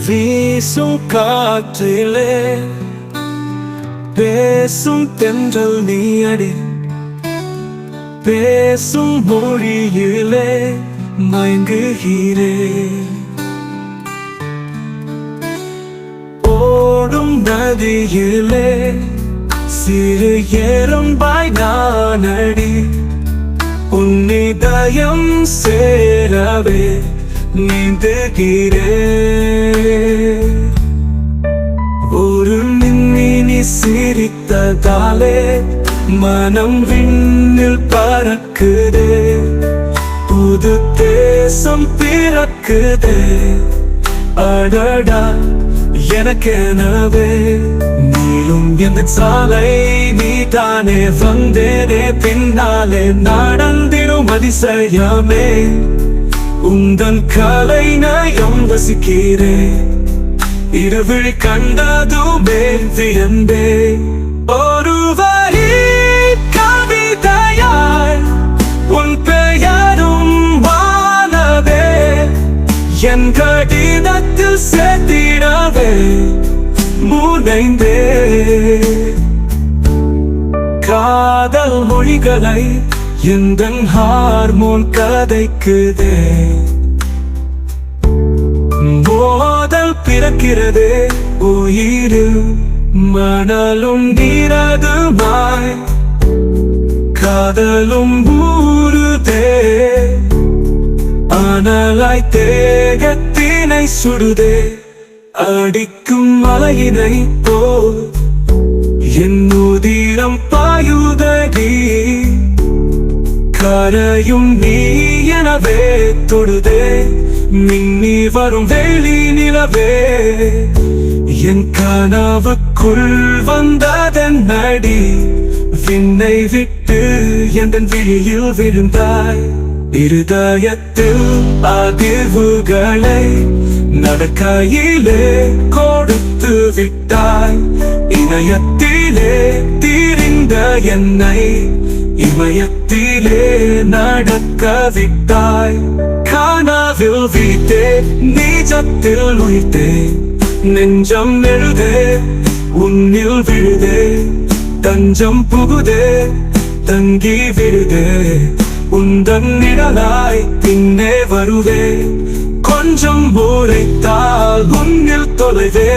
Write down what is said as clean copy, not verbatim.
வீசும் காற்றிலே பேசும் தென்றல் நீயடி, பேசும் மொழியிலே மயங்குகிறேன். ஓடும் நதியிலே சிறு எறும்பாய் நானடி, உன்னிதயம் சேரவே நீந்துகிறேன். ஒரு மின்மினி சிரித்ததாலே மனம் விண்ணில் பறக்குதே, புது தேசம் பிறக்குதே. அடடா எனக்கெனவே நீளும் எந்த சாலை நீதானே, வந்தேனே பின்னாலே நடந்திடும் அதிசயமே. உந்தன் கலை நயம் வசிக்கிறேன், இருவிழி கண்டதுமே வியந்தே. ஒரு வரி கவிதையாய் உன் பெயரும் வானவே, என் கடிதத்தில் சேர்த்திடவே முனைந்தே. காதல் மொழிகளை எந்தன் ஹார்மோன் கதைக்குதே, மோதல் பிறக்கிறதே உயிரில் மணலும் நீரதுமாய், காதலும் ஊறுதே அனலாய் தேகத்தினை சுடுதே. அடிக்கும் மலையினை போல் என் உதிரம் பாயுதடி, கரையும் நீ எனவே தொடுதே மின்னி வரும் வெளி நிலவே. என் கனவுக்குள் வந்ததன் நடி, விண்ணை விட்டு என் விழியில் விழுந்தாய். இருதயத்தில் அதிர்வுகளை நடக்கையிலே கொடுத்து விட்டாய், இணையத்திலே தீரிந்த என்னை இமயத்திலே நடக்க விட்டாய். கனவில் வீட்டே நீஜத்தில் உயிர்த்தே, நெஞ்சம் எழுதே உன்னில் விழுதே, தஞ்சம் புகுதே தங்கி விழுதே. உந்தன் நிழலாய் பின்னே வருவே, கொஞ்சம் உரைத்தால் உன்னில் தொலைவே.